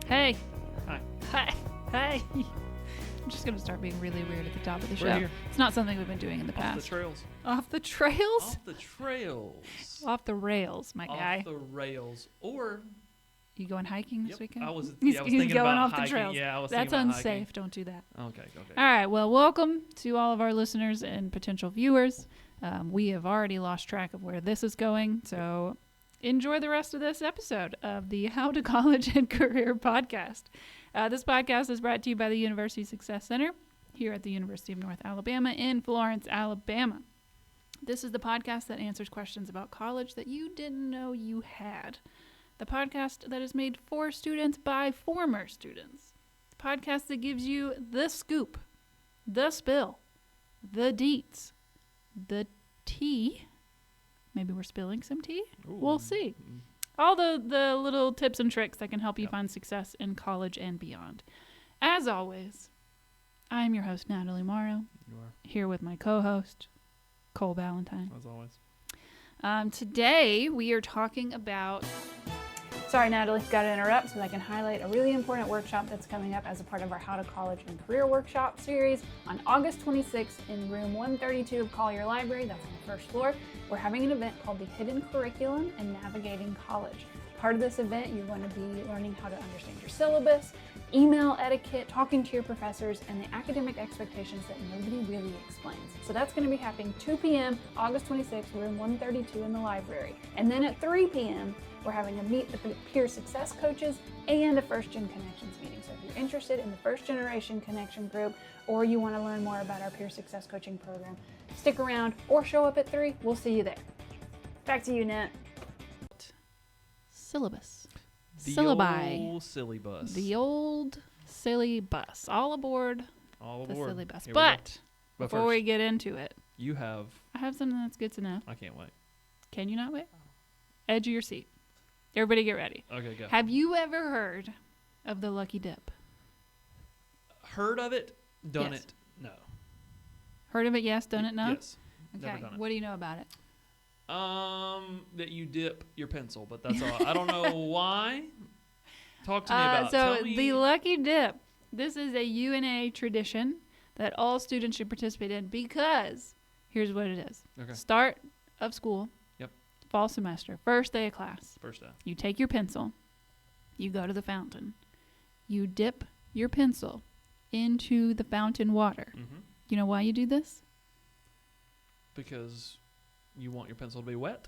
Hey. Hi. Hi. Hey. I'm just going to start being really weird at the top of the show. We're here. It's not something we've been doing in the Off past. the trails. Off the trails? Off the trails. Off the rails, my guy. Off the rails. Or You going hiking this yep, weekend? I was He's thinking going about off hiking. the trails. Yeah, I was That's thinking about unsafe. hiking. Don't do that. Okay. All right. Well, welcome to all of our listeners and potential viewers. We have already lost track of where this is going, so enjoy the rest of this episode of the How to College and Career podcast. This podcast is brought to you by the University Success Center here at the University of North Alabama in Florence, Alabama. This is the podcast that answers questions about college that you didn't know you had. The podcast that is made for students by former students. The podcast that gives you the scoop, the spill, the deets, the tea. Maybe we're spilling some tea? Ooh. We'll see. All the little tips and tricks that can help you Yep. find success in college and beyond. As always, I am your host, Natalie Morrow, You are, here with my co-host, Cole Ballantyne. as always. Today, we are talking about... Sorry, Natalie, got to interrupt so that I can highlight a really important workshop that's coming up as a part of our How to College and Career Workshop series on August 26th in room 132 of Collier Library. That's on the first floor. We're having an event called the Hidden Curriculum and Navigating College. Part of this event, you're going to be learning how to understand your syllabus, email etiquette, talking to your professors, and the academic expectations that nobody really explains. So that's going to be happening 2 p.m. August 26th, room 132 in the library. And then at 3 p.m., we're having a meet the peer success coaches and a First Gen Connections meeting. So if you're interested in the First Generation Connection group, or you want to learn more about our peer success coaching program, stick around or show up at 3. We'll see you there. Back to you, Nat. Syllabus. The Syllabi. old silly bus. The old silly bus. All aboard All the aboard. silly bus. Here we go. But before first, we get into it, you have... I have something that's good to know. I can't wait. Can you not wait? Edge of your seat. Everybody get ready. Okay, go. Have you ever heard of the Lucky Dip? Heard of it? Done Yes. it? No. Heard of it? Yes. Done it? No? Yes. Okay. Never done it. What do you know about it? That you dip your pencil, but that's all. I don't know why. Talk to me about it. So Tell me. the Lucky Dip, this is a UNA tradition that all students should participate in because here's what it is. Okay. Start of school. Yep. Fall semester. First day of class. First day. You take your pencil. You go to the fountain. You dip your pencil into the fountain water. Mm-hmm. You know why you do this? Because you want your pencil to be wet?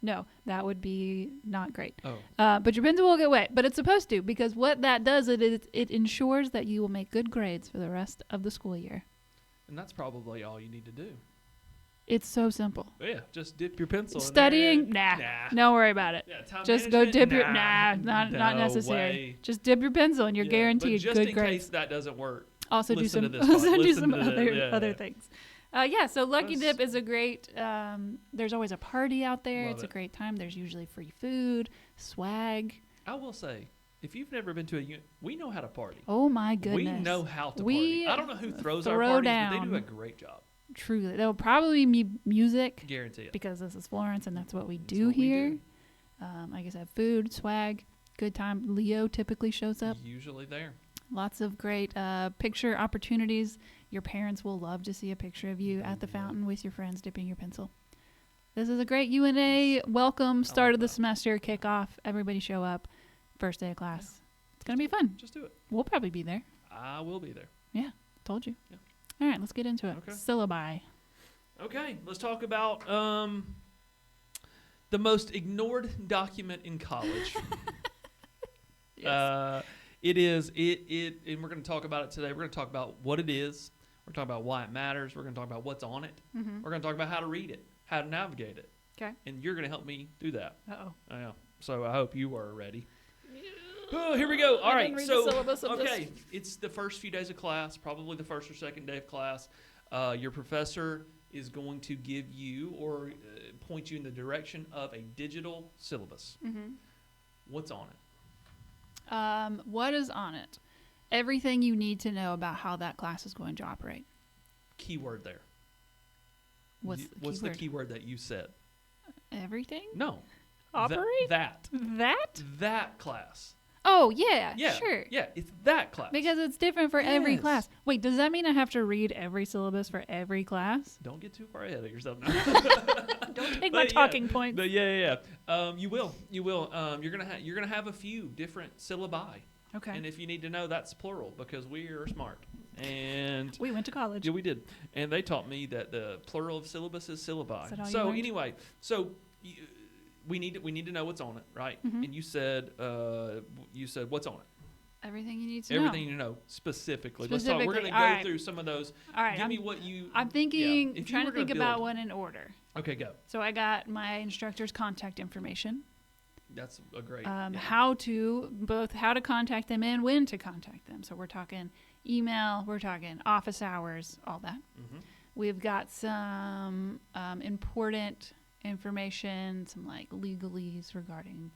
No, that would be not great. Oh. But your pencil will get wet, but it's supposed to because what that does, it ensures that you will make good grades for the rest of the school year. And that's probably all you need to do. It's so simple. But yeah, just dip your pencil Studying, in there. nah, don't worry about it. Yeah, time Just go management? dip your, not No necessary. way. Just dip your pencil and you're Yeah, guaranteed but just good in grades. case that doesn't work. Also do listen some, to this also pod- do listen some to the- other yeah. things. So Lucky Dip is a great, there's always a party out there. Love It's a it. great time. There's usually free food, swag. I will say, if you've never been to we know how to party. Oh my goodness. We know how to We party. I don't know who throws our throw parties, but they down. do a great job. Truly. There will probably be music Guarantee it. because this is Florence and that's what we That's do what we here. do. Like I said, food, swag, good time. Leo typically shows up. Usually there. Lots of great picture opportunities. Your parents will love to see a picture of you at the fountain with your friends dipping your pencil. This is a great UNA welcome, start of the that. semester, kickoff. Everybody show up. First day of class. It's going to be fun. Just do it. We'll probably be there. I will be there. Yeah, told you. Yeah. All right, let's get into it. Okay. Syllabi. Okay, let's talk about the most ignored document in college. Yes. It is, and we're going to talk about it today. We're going to talk about what it is. We're going to talk about why it matters. We're going to talk about what's on it. Mm-hmm. We're going to talk about how to read it, how to navigate it. Okay. And you're going to help me do that. Uh-oh. I know. So I hope you are ready. Oh, here we go. All I right. didn't read So, the syllabus of this. okay, it's the first few days of class, probably the first or second day of class. Your professor is going to give you or point you in the direction of a digital syllabus. Mm-hmm. What's on it? What is on it? Everything you need to know about how that class is going to operate. Keyword there. What's the keyword that you said? Everything? No. Operate? That That? That class. Oh, yeah, Yeah. sure. Yeah, it's that class. Because it's different for every Yes. class. Wait, does that mean I have to read every syllabus for every class? Don't get too far ahead of yourself now. Don't take my talking points. But yeah. You will. You're gonna have a few different syllabi. Okay. And if you need to know, that's plural because we are smart. And We went to college. yeah, we did. And they taught me that the plural of syllabus is syllabi. Is that all you So learned? anyway, we need to know what's on it, right? Mhm. And you said what's on it? Everything you need to Everything know. you know specifically. Let's talk. We're Specifically, gonna go all right. through some of those. All right. Give me what you. I'm thinking, If you trying were to think gonna about build- one in order. Okay, go. So I got my instructor's contact information, That's a great. how to contact them and when to contact them. So we're talking email, we're talking office hours, all that. Mhm. We've got some important information, some like legalese regarding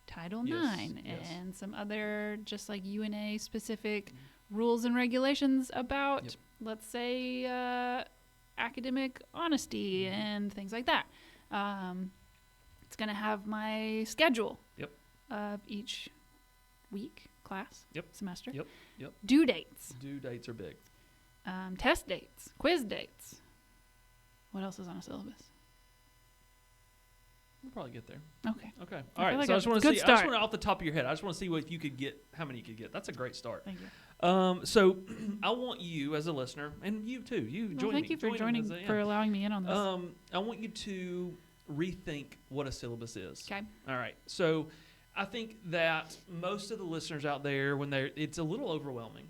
Title Yes, IX yes. and some other just like UNA specific rules and regulations about, Yep. let's say, academic honesty Mhm. and things like that. It's going to have my schedule Yep. of each week, class, Yep. semester, Yep. due dates, Due dates are big. test dates, quiz dates. What else is on a syllabus? We'll probably get there. Okay. Okay. I All right. feel like So I a just want to good see. I just start. want off the top of your head. I just want to see what you could get. How many you could get. That's a great start. Thank you. So I want you as a listener, and you too. You Well, join thank me. you for Join joining, as a- for allowing me in on this. I want you to rethink what a syllabus is. Okay. All right. So I think that most of the listeners out there, it's a little overwhelming,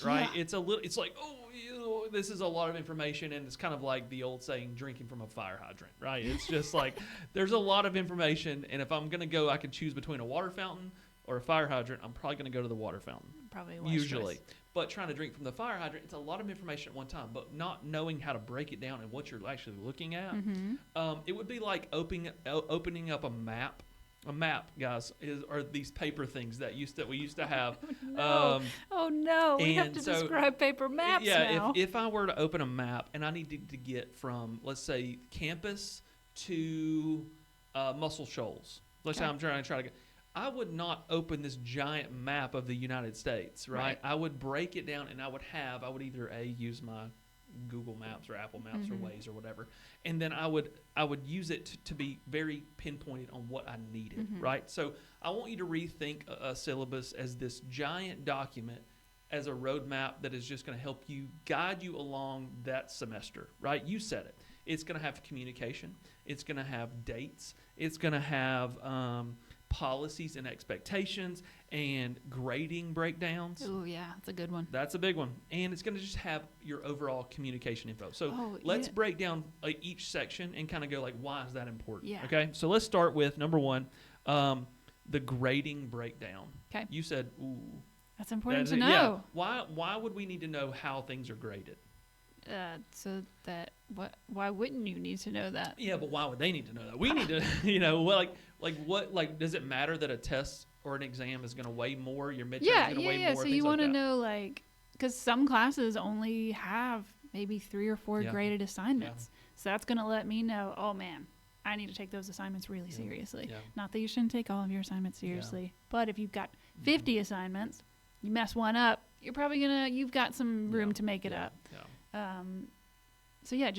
right? Yeah. It's like, this is a lot of information, and it's kind of like the old saying, drinking from a fire hydrant, right? It's just like, there's a lot of information, and if I'm going to go, I can choose between a water fountain or a fire hydrant. I'm probably going to go to the water fountain. Probably a wise Usually. choice. But trying to drink from the fire hydrant, it's a lot of information at one time, but not knowing how to break it down and what you're actually looking at. Mm-hmm. It would be like opening up a map. A map, guys, are these paper things that we used to have. No. Oh no, we have and to so- describe paper maps now. If I were to open a map and I needed to get from, let's say, campus to Muscle Shoals, let's say Okay. I'm trying to get, I would not open this giant map of the United States, right? Right. I would break it down, and I would either use my Google Maps or Apple Maps Mhm. or Waze or whatever, and then I would use it to be very pinpointed on what I needed, Mhm. right? So I want you to rethink a syllabus as this giant document, as a roadmap that is just going to help you guide you along that semester, right? You said it. It's going to have communication. It's going to have dates. It's going to have policies and expectations and grading breakdowns. Oh yeah, that's a good one. That's a big one. And it's going to just have your overall communication info. So Oh, let's yeah. break down each section and kind of go like, why is that important? Yeah. Okay. So let's start with number one, the grading breakdown. 'Kay. You said, ooh. That's important That's to it. Yeah. know. Why would we need to know how things are graded? So that why wouldn't you need to know that? Yeah, but why would they need to know that? We need to, does it matter that a test or an exam is going to weigh more? Your midterm is going to weigh more? So things you like want to that. know, like, because some classes only have maybe 3 or 4 Yeah. graded assignments. So that's going to let me know, oh man, I need to take those assignments really Yeah. seriously. Yeah. Not that you shouldn't take all of your assignments seriously, but if you've got 50 assignments, you mess one up, you're probably you've got some room Yeah. to make it Yeah. up. Yeah. So yeah,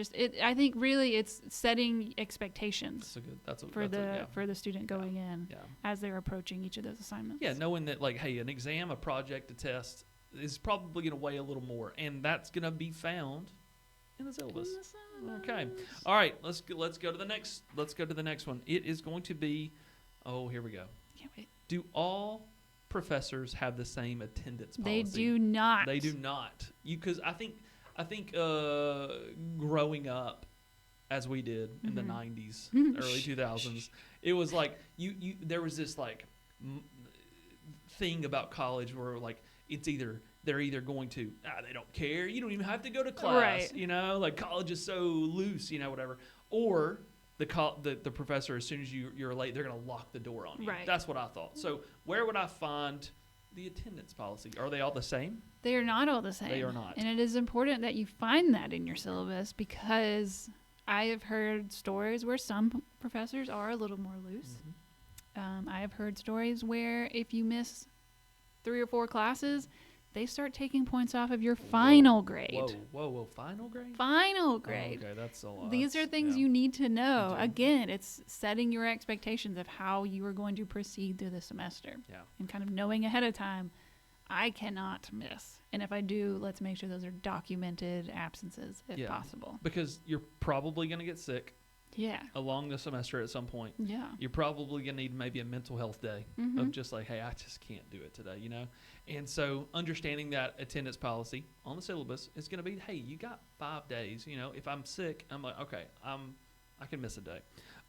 I think really it's setting expectations That's for yeah. the student going in Yeah. as they're approaching each of those assignments. Yeah, knowing that, like, hey, an exam, a project, a test is probably going to weigh a little more, and that's going to be found in the syllabus. Okay. All right. Let's go to the next. Let's go to the next one. It is going to be. Oh, here we go. Can't wait. Do all professors have the same attendance They policy? do not. They do not. Because I think growing up as we did in the Mhm. 90s, early 2000s, it was like you there was this like thing about college where like they're either going to they don't care, you don't even have to go to class, Right. like college is so loose, whatever, or the professor, as soon as you're late, they're going to lock the door on you. Right. That's what I thought. So where would I find the attendance policy? Are they all the same? They are not all the same. They are not. And it is important that you find that in your syllabus, because I have heard stories where some professors are a little more loose. Mm-hmm. I have heard stories where if you miss 3 or 4 classes, they start taking points off of your final grade. Whoa, final grade? Final grade. Oh, okay, that's a lot. These are things you need to know. Again, it's setting your expectations of how you are going to proceed through the semester. Yeah. And kind of knowing ahead of time, I cannot miss. And if I do, let's make sure those are documented absences if possible. Because you're probably going to get sick. Yeah. Along the semester at some point. Yeah. You're probably going to need maybe a mental health day of just like, hey, I just can't do it today, you know? And so understanding that attendance policy on the syllabus is going to be, hey, you got 5 days. You know, if I'm sick, I'm like, okay, I can miss a day.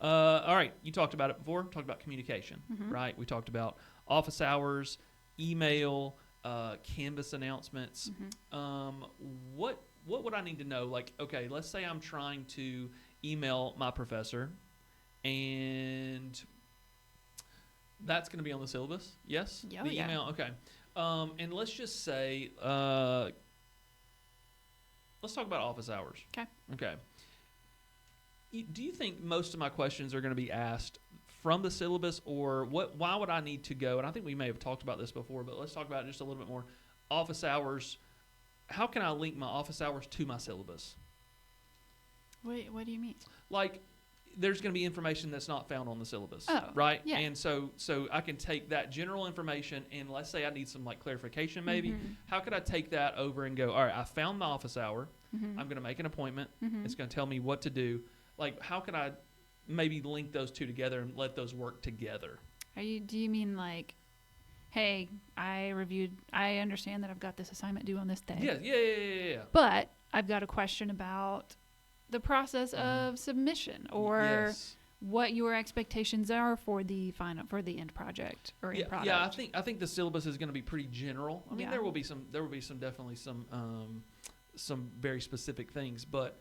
All right. You talked about it before. Talked about communication, right? We talked about office hours, email, Canvas announcements. What would I need to know? Like, okay, let's say I'm trying to email my professor, and that's going to be on the syllabus. Yes. Yeah, the email. Okay. And let's just say, let's talk about office hours. Okay. Do you think most of my questions are going to be asked from the syllabus, or why would I need to go? And I think we may have talked about this before, but let's talk about it just a little bit more. Office hours. How can I link my office hours to my syllabus? Wait, what do you mean? Like, there's going to be information that's not found on the syllabus, right? Yeah. And so I can take that general information, and let's say I need some like clarification maybe. How could I take that over and go, all right, I found my office hour. I'm going to make an appointment. It's going to tell me what to do. Like, how can I maybe link those two together and let those work together? Do you mean like, hey, I understand that I've got this assignment due on this day. Yeah. But I've got a question about the process of submission, or what your expectations are for the end project or end product. Yeah, I think the syllabus is going to be pretty general. I mean, there will be some definitely some very specific things, but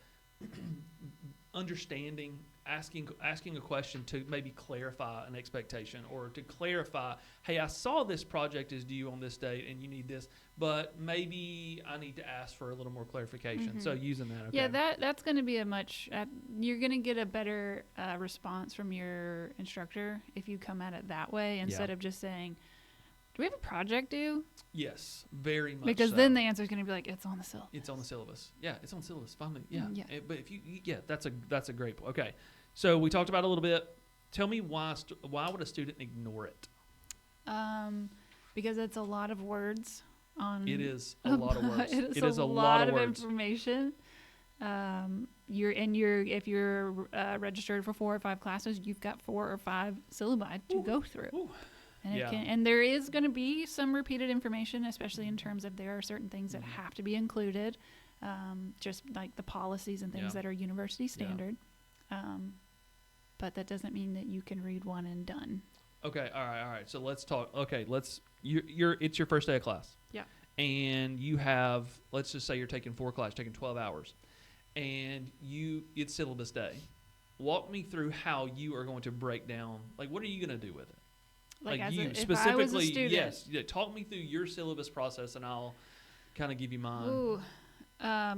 understanding, asking a question to maybe clarify an expectation, or to clarify, hey, I saw this project is due on this date and you need this, but maybe I need to ask for a little more clarification. So using that. Okay. Yeah, that's going to be you're going to get a better response from your instructor if you come at it that way instead of just saying, do we have a project due? Yes, very much. Because then the answer is going to be like, it's on the syllabus. It's on the syllabus. Yeah, it's on the syllabus. Finally, yeah. But if that's a great point. Okay, so we talked about it a little bit. Tell me why would a student ignore it? Because it's a lot of words. It is a lot of words. It is a lot of information. If you're registered for 4 or 5 classes, you've got 4 or 5 syllabi to go through. And there is going to be some repeated information, especially in terms of there are certain things that have to be included, just like the policies and things that are university standard. But that doesn't mean that you can read one and done. Okay, all right. So let's talk. Okay, it's your first day of class. Yeah. And you have, let's just say you're taking 4 classes, taking 12 hours, and it's syllabus day. Walk me through how you are going to break down. Like, what are you going to do with it? If I was a student. Yes. Yeah, talk me through your syllabus process, and I'll kind of give you mine. Ooh,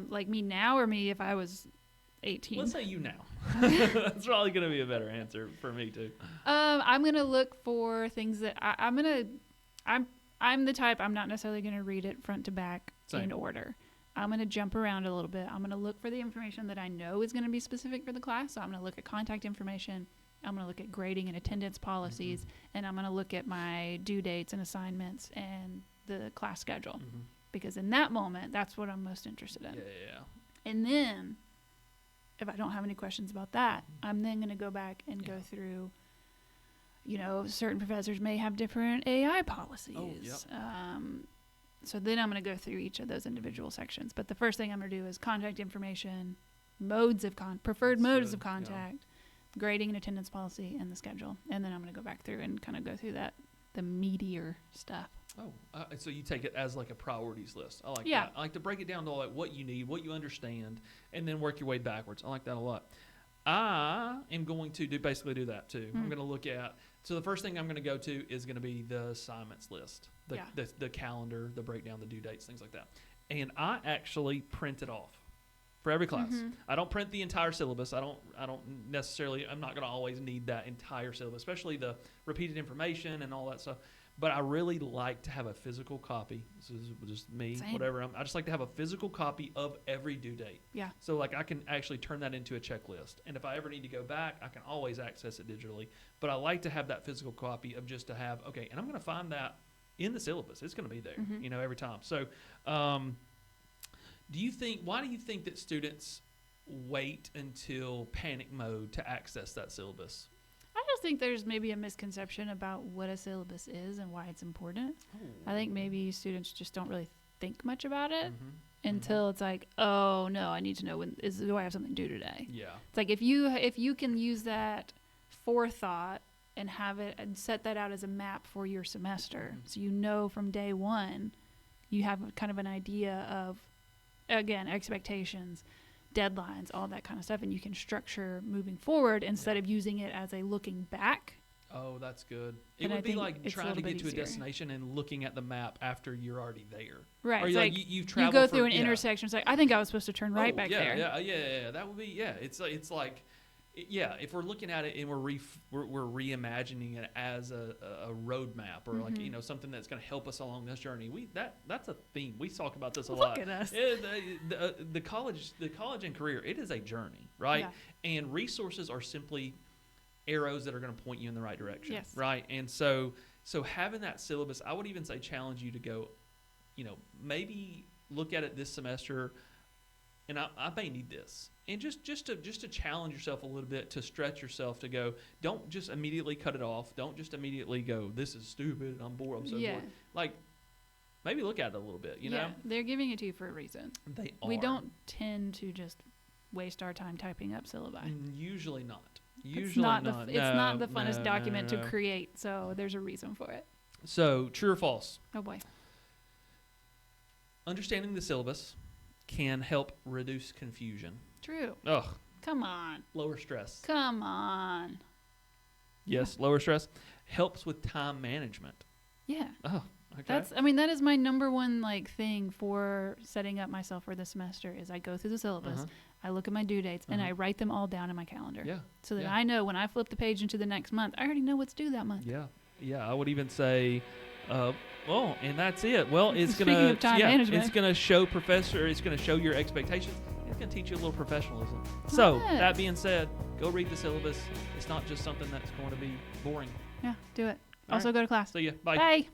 like me now, or me if I was 18? Let's say you now. That's probably going to be a better answer for me too. I'm going to look for things that I'm the type, I'm not necessarily going to read it front to back in order. I'm going to jump around a little bit. I'm going to look for the information that I know is going to be specific for the class. So I'm going to look at contact information. I'm going to look at grading and attendance policies, and I'm going to look at my due dates and assignments and the class schedule. Because in that moment, that's what I'm most interested in. Yeah. And then, if I don't have any questions about that, I'm then going to go back and go through, certain professors may have different AI policies. Oh, yep. So then I'm going to go through each of those individual sections. But the first thing I'm going to do is contact information, preferred modes of contact, grading and attendance policy, and the schedule. And then I'm going to go back through and kind of go through the meatier stuff. So you take it as like a priorities list. I like Yeah. that. I like to break it down to like what you need, what you understand, and then work your way backwards. I like that a lot. I am going to basically do that too. I'm going to look at, so the first thing I'm going to go to is going to be the assignments list, the calendar, the breakdown, the due dates, things like that. And I actually print it off. for every class. Mm-hmm. I don't print the entire syllabus. I don't necessarily. I'm not going to always need that entire syllabus, especially the repeated information and all that stuff. But I really like to have a physical copy. This is just me, Same. whatever. I just like to have a physical copy of every due date. Yeah. So like I can actually turn that into a checklist. And if I ever need to go back, I can always access it digitally. But I like to have that physical copy of just to have, okay, and I'm going to find that in the syllabus. It's going to be there, Mm-hmm. you know, every time. So why do you think that students wait until panic mode to access that syllabus? I just think there's maybe a misconception about what a syllabus is and why it's important. I think maybe students just don't really think much about it until it's like, oh no, I need to know do I have something due today? Yeah. It's like if you can use that forethought and have it and set that out as a map for your semester, so you know from day one, you have kind of an idea of, again, expectations, deadlines, all that kind of stuff, and you can structure moving forward instead of using it as a looking back. Oh, that's good. It And I would be think like it's a trying to little get bit to a easier. destination and looking at the map after you're already there. Right. Or It's like like you've you traveled go through for- an yeah. intersection. It's like, I think I was supposed to turn right back there. Yeah. That would be, It's like, if we're looking at it and we're reimagining it as a roadmap or like, you know, something that's going to help us along this journey. That's a theme. We talk about this a lot. Look at us. The college and career, it is a journey, right? Yeah. And resources are simply arrows that are going to point you in the right direction, Yes. right? And so having that syllabus, I would even say challenge you to go, you know, maybe look at it this semester, and I may need this, and just to challenge yourself a little bit, to stretch yourself, to go, don't just immediately cut it off, don't just immediately go, this is stupid, I'm bored, I'm so bored. Like, maybe look at it a little bit, you know? They're giving it to you for a reason. They are. We don't tend to just waste our time typing up syllabi. Usually not. It's not the funnest document to create, so there's a reason for it. So, true or false? Oh boy. Understanding the syllabus can help reduce confusion. True. Ugh. Come on. Lower stress. Come on. Yes, lower stress. Helps with time management. Yeah. Oh, okay. That is my number one thing for setting up myself for the semester is I go through the syllabus, I look at my due dates, and I write them all down in my calendar. Yeah. So that I know when I flip the page into the next month, I already know what's due that month. Yeah. Yeah, I would even say, and that's it. Well, it's Speaking gonna of time management. It's gonna show it's gonna show your expectations. It's gonna teach you a little professionalism. So Yes. that being said, go read the syllabus. It's not just something that's going to be boring. Yeah, do it. All Also right. go to class. See ya. Bye. Bye.